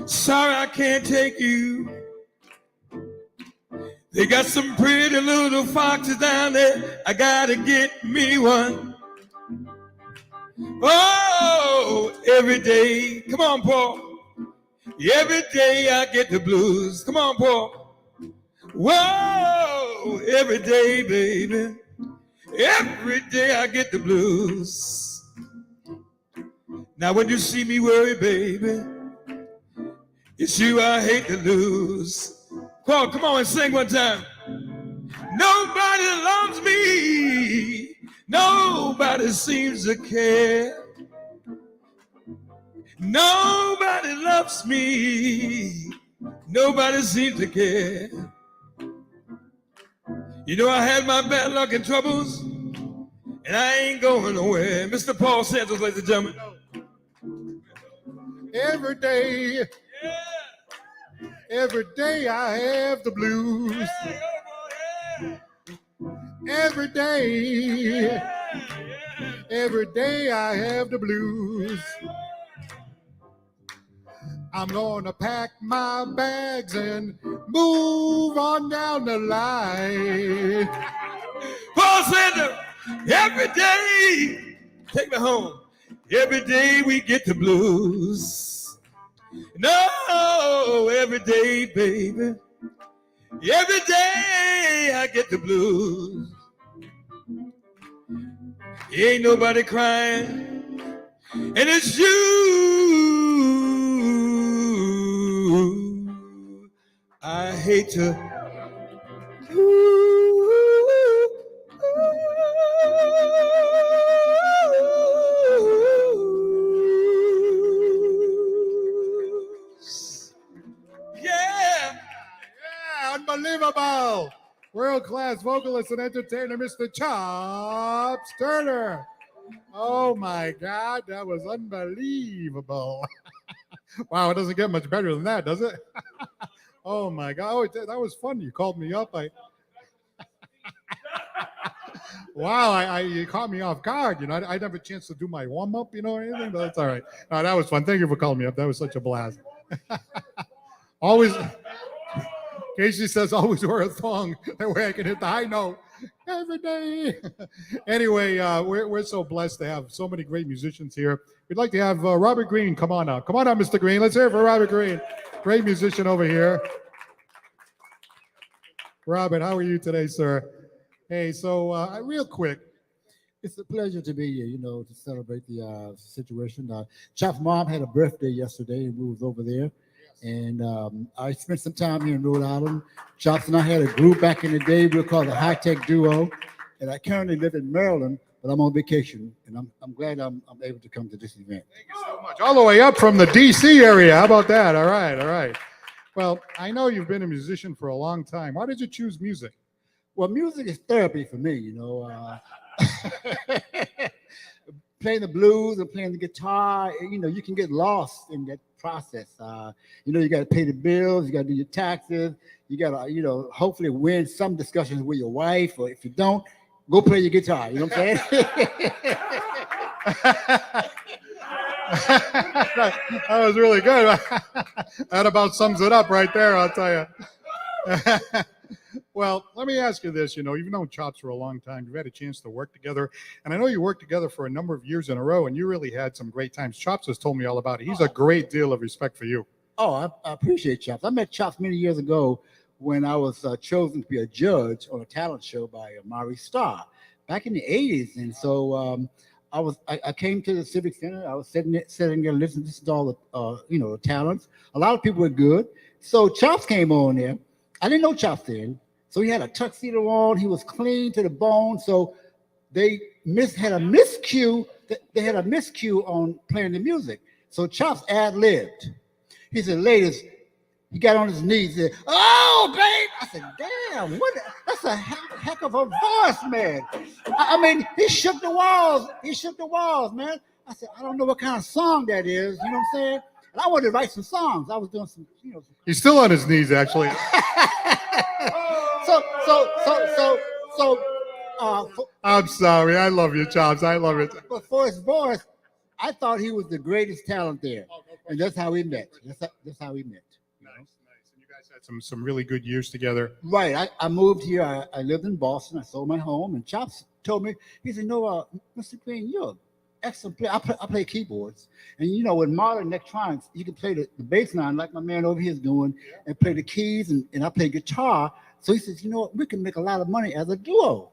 Speaker 1: Sorry I can't take you. They got some pretty little foxes down there. I gotta get me one. Oh, every day. Come on, Paul. Every day I get the blues. Come on, Paul. Whoa, every day, baby. Every day I get the blues. Now when you see me worry, baby, it's you I hate to lose. Paul, come on and sing one time. Nobody loves me. Nobody seems to care. Nobody loves me. Nobody seems to care. You know, I had my bad luck and troubles, and I ain't going nowhere. Mr. Paul Santos, ladies and gentlemen.
Speaker 2: Every day. Every day I have the blues. Every day I have the blues. I'm gonna pack my bags and move on down the line.
Speaker 1: Paul Sanders, every day, take me home. Every day we get the blues. No, every day, baby. Every day I get the blues. Ain't nobody crying, and it's you I hate to
Speaker 2: Unbelievable. World-class vocalist and entertainer, Mr. Chops Turner. Oh my God, that was unbelievable. Wow, it doesn't get much better than that, does it? Oh my God, oh, that was fun. You called me up. Wow, you caught me off guard. You know, I didn't have a chance to do my warm-up, you know, or anything, but that's all right. That was fun. Thank you for calling me up. That was such a blast. Always... Casey says, always wear a thong. That way I can hit the high note every day. Anyway, we're so blessed to have so many great musicians here. We'd like to have Robert Greene come on out. Come on out, Mr. Greene. Let's hear it for Robert Greene. Great musician over here. Robert, how are you today, sir? Hey, so real quick.
Speaker 3: It's a pleasure to be here, you know, to celebrate the situation. Chop's mom had a birthday yesterday and we was over there. And I spent some time here in Rhode Island. Chops and I had a group back in the day. We were called the High Tech Duo. And I currently live in Maryland, but I'm on vacation. And I'm glad I'm able to come to this event.
Speaker 2: Thank you so much. All the way up from the D.C. area. How about that? All right, all right. Well, I know you've been a musician for a long time. Why did you choose music?
Speaker 3: Well, music is therapy for me, you know. Playing the blues and playing the guitar, you know, you can get lost in that process. You know, you got to pay the bills, you got to do your taxes, you got to, you know, hopefully win some discussions with your wife, or if you don't, go play your guitar. You know what I'm saying?
Speaker 2: that was really good. That about sums it up right there, I'll tell you. Well, let me ask you this. You know, you've known Chops for a long time. You've had a chance to work together. And I know you worked together for a number of years in a row, and you really had some great times. Chops has told me all about it. He's a great deal of respect for you.
Speaker 3: Oh, I appreciate Chops. I met Chops many years ago when I was chosen to be a judge on a talent show by Maury Starr back in the 80s. And so I came to the Civic Center. I was sitting there listening to all the talents. A lot of people were good. So Chops came on there. I didn't know Chops then. So he had a tuxedo on. He was clean to the bone. So they had a miscue. They had a miscue on playing the music. So Chops ad-libbed. He said, ladies, he got on his knees and said, oh, babe. I said, damn, that's a heck of a voice, man. I mean, he shook the walls. He shook the walls, man. I said, I don't know what kind of song that is. You know what I'm saying? And I wanted to write some songs. I was doing some,
Speaker 2: He's still on his knees, actually. I'm sorry. I love you, Chops. I love it.
Speaker 3: But for his voice, I thought he was the greatest talent there. And that's how we met. That's how we met.
Speaker 2: Nice. And you guys had some really good years together.
Speaker 3: Right. I moved here. I lived in Boston. I sold my home. And Chops told me, he said, no, Mr. Greene, you're an excellent player. I play keyboards. And, with modern electronics, you can play the bass line like my man over here is doing and play the keys. And I play guitar. So he says, we can make a lot of money as a duo.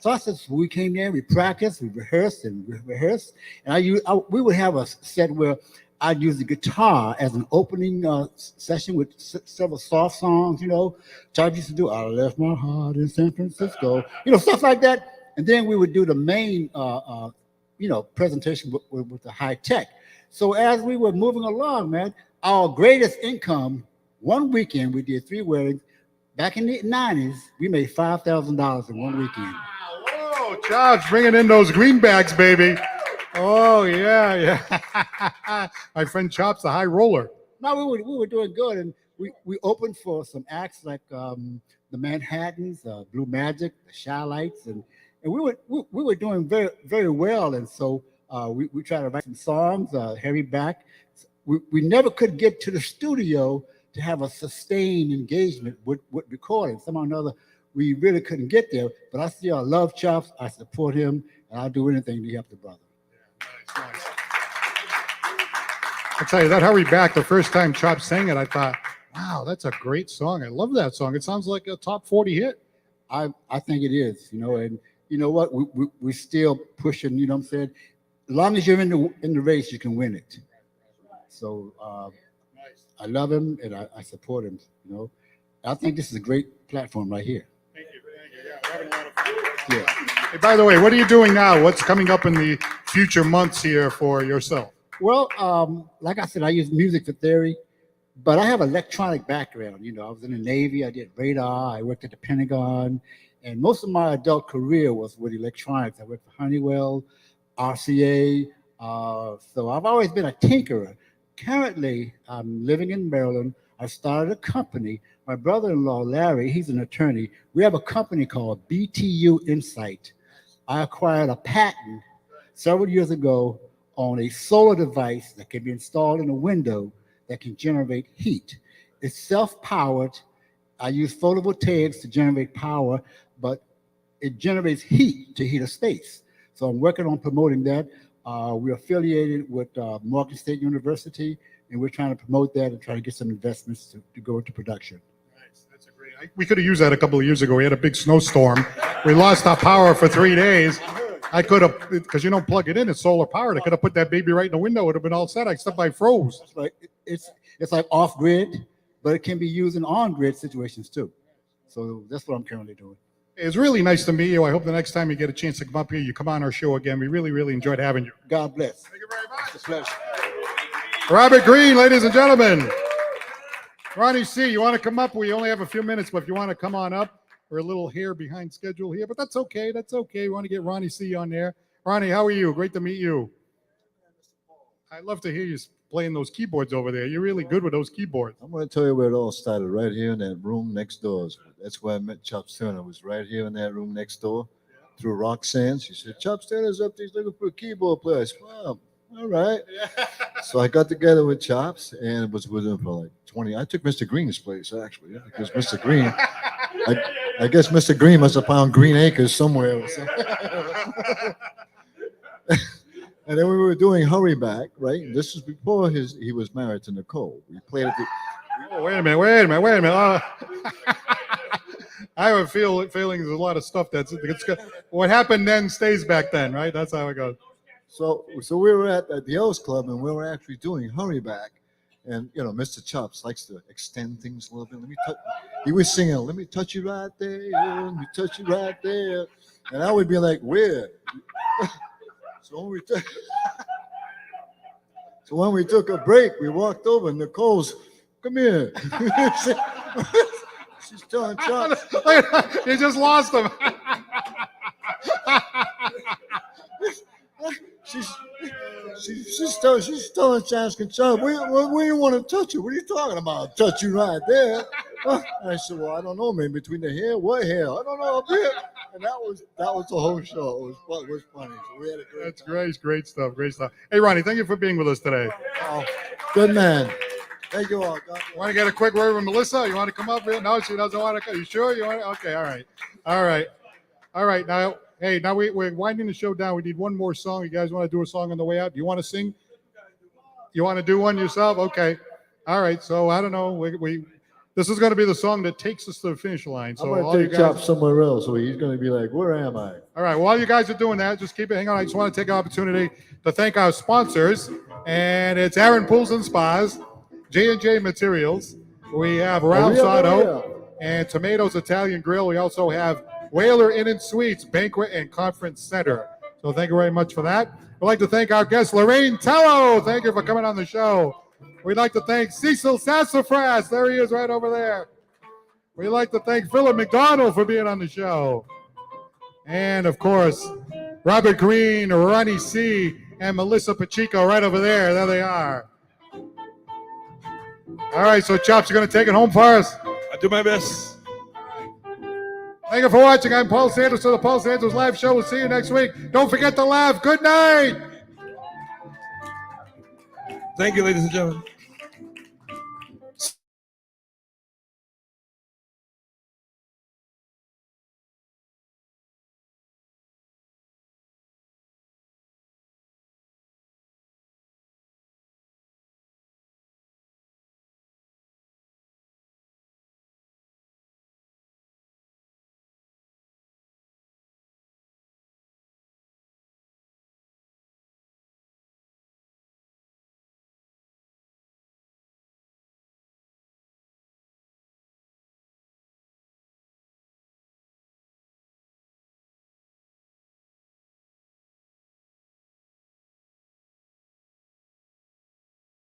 Speaker 3: So I said, so we came there, we practiced, we rehearsed. And we would have a set where I'd use the guitar as an opening session with several soft songs, Chops used to do, I left my heart in San Francisco, stuff like that. And then we would do the main, presentation with the high tech. So as we were moving along, man, our greatest income, one weekend, we did 3 weddings. Back in the 90s, we made $5,000 in one weekend.
Speaker 2: Whoa, Chops bringing in those greenbacks, baby. Oh, yeah. My friend Chops, the high roller.
Speaker 3: No, we were doing good, and we opened for some acts like the Manhattans, Blue Magic, the Shy Lights, and we were doing very, very well. And so we tried to write some songs, Harry Back. We never could get to the studio to have a sustained engagement with recording. Somehow or another, we really couldn't get there. But I still love Chops. I support him, and I'll do anything to help the brother.
Speaker 2: Yeah, nice. I tell you, that Hurry Back, the first time Chops sang it, I thought, wow, that's a great song. I love that song. It sounds like a top 40 hit.
Speaker 3: I think it is, and you know what? We're still pushing, what I'm saying? As long as you're in the race, you can win it. So I love him and I support him, I think this is a great platform right here.
Speaker 2: Thank you. Yeah, we're having a lot of fun.
Speaker 3: Yeah.
Speaker 2: Hey, by the way, what are you doing now? What's coming up in the future months here for yourself?
Speaker 3: Well, like I said, I use music for theory, but I have an electronic background. I was in the Navy. I did radar. I worked at the Pentagon. And most of my adult career was with electronics. I worked for Honeywell, RCA. So I've always been a tinkerer. Currently, I'm living in Maryland. I started a company. My brother-in-law, Larry, he's an attorney. We have a company called BTU Insight. I acquired a patent several years ago on a solar device that can be installed in a window that can generate heat. It's self-powered. I use photovoltaics to generate power, but it generates heat to heat a space. So I'm working on promoting that. We're affiliated with Morgan State University, and we're trying to promote that and try to get some investments to go into production.
Speaker 2: Nice. That's a great. We could have used that a couple of years ago. We had a big snowstorm. We lost our power for 3 days. I could have, because you don't plug it in, it's solar powered. I could have put that baby right in the window. It would have been all set, except I froze.
Speaker 3: It's like off grid, but it can be used in on grid situations too. So that's what I'm currently doing.
Speaker 2: It's really nice to meet you. I hope the next time you get a chance to come up here, you come on our show again. We really, really enjoyed having you.
Speaker 3: God bless.
Speaker 2: Thank you very much.
Speaker 3: It's a pleasure.
Speaker 2: Robert Greene, ladies and gentlemen. Ronnie C., you want to come up? We only have a few minutes, but if you want to come on up, we're a little here behind schedule here, but that's okay. That's okay. We want to get Ronnie C. on there. Ronnie, how are you? Great to meet you. I love to hear you playing those keyboards over there. You're really good with those keyboards.
Speaker 8: I'm going to tell you where it all started, right here in that room next door. That's where I met Chops Turner. It was right here in that room next door. through Roxanne. She said, Chop Stander's up there, he's looking for a keyboard player. I said, well, all right. So I got together with Chops and was with him for like 20. I took Mr. Greene's place, actually, because Mr. Greene, I guess Mr. Greene must have found Green Acres somewhere or something. And then we were doing Hurry Back, right? And this is before he was married to Nicole. We played at the.
Speaker 2: Oh, wait a minute. I have a feeling there's a lot of stuff that's what happened then stays back then, right? That's how it goes.
Speaker 8: So we were at the O's Club, and we were actually doing Hurry Back. And, Mr. Chops likes to extend things a little bit. He was singing, let me touch you right there, let me touch you right there. And I would be like, where? So when we took a break, we walked over, and Nicole's, come here. She's telling Chops.
Speaker 2: You just lost him.
Speaker 8: She's telling asking Chops, where do you want to touch you? What are you talking about? Touch you right there. I said, well, I don't know, man. Between the hair, what hair? I don't know, up here. And that was the whole show. It was funny. So we had a great
Speaker 2: That's
Speaker 8: time.
Speaker 2: great stuff. Hey, Ronnie, thank you for being with us today.
Speaker 8: Oh, good man. Thank you all.
Speaker 2: Want to get a quick word with Melissa? You want to come up here? No, she doesn't want to come. You sure? You want to? Okay, all right. Now, hey, we're winding the show down. We need one more song. You guys want to do a song on the way out? Do you want to sing? You want to do one yourself? Okay. All right. So I don't know. This is going to be the song that takes us to the finish line. So
Speaker 8: I'm going to take Chop somewhere else, so he's going to be like, where am I?
Speaker 2: All right. While you guys are doing that, just keep it. Hang on. I just want to take an opportunity to thank our sponsors. And it's Aaron Pools and Spas, J&J Materials. We have Ralph's Auto and Tomatoes Italian Grill. We also have Whaler Inn and Suites, Banquet and Conference Center. So thank you very much for that. We'd like to thank our guest, Lorraine Tello. Thank you for coming on the show. We'd like to thank Cecil Sassafras. There he is right over there. We'd like to thank Phillip Mcdonald for being on the show. And, of course, Robert Greene, Ronnie C., and Melissa Pacheco right over there. There they are. All right, so Chops, you're going to take it home for us?
Speaker 1: I'll do my best.
Speaker 2: Thank you for watching. I'm Paul Santos of the Paul Santos Live Show. We'll see you next week. Don't forget to laugh. Good night.
Speaker 1: Thank you, ladies and gentlemen.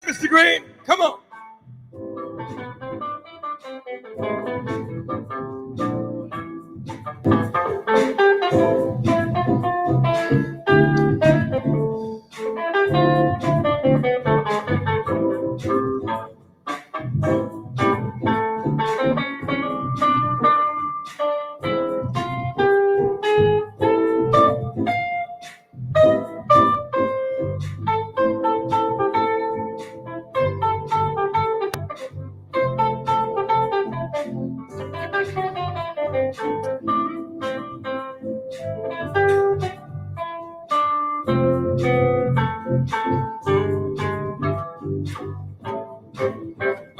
Speaker 1: Mr. Greene, come on.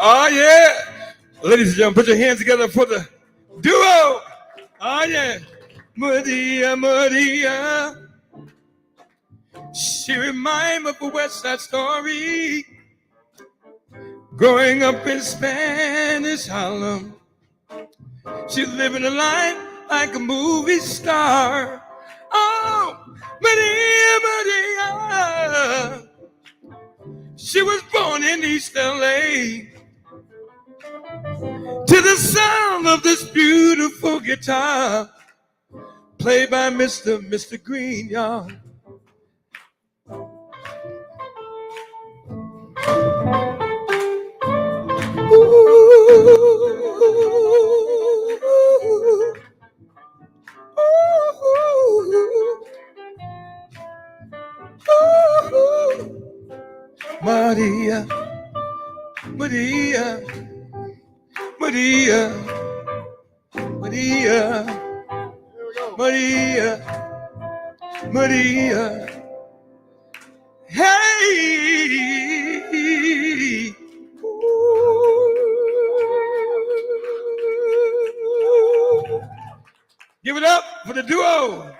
Speaker 1: Oh, yeah. Ladies and gentlemen, put your hands together for the duo. Oh, yeah. Maria, Maria. She reminds me of a West Side Story. Growing up in Spanish Harlem. She's living a life like a movie star. Oh, Maria, Maria. She was born in East LA. To the sound of this beautiful guitar, played by Mr. Greene, y'all. Ooh, ooh, ooh. Maria, Maria, Maria, Maria, Maria, Maria. Hey, ooh. Give it up for the duo.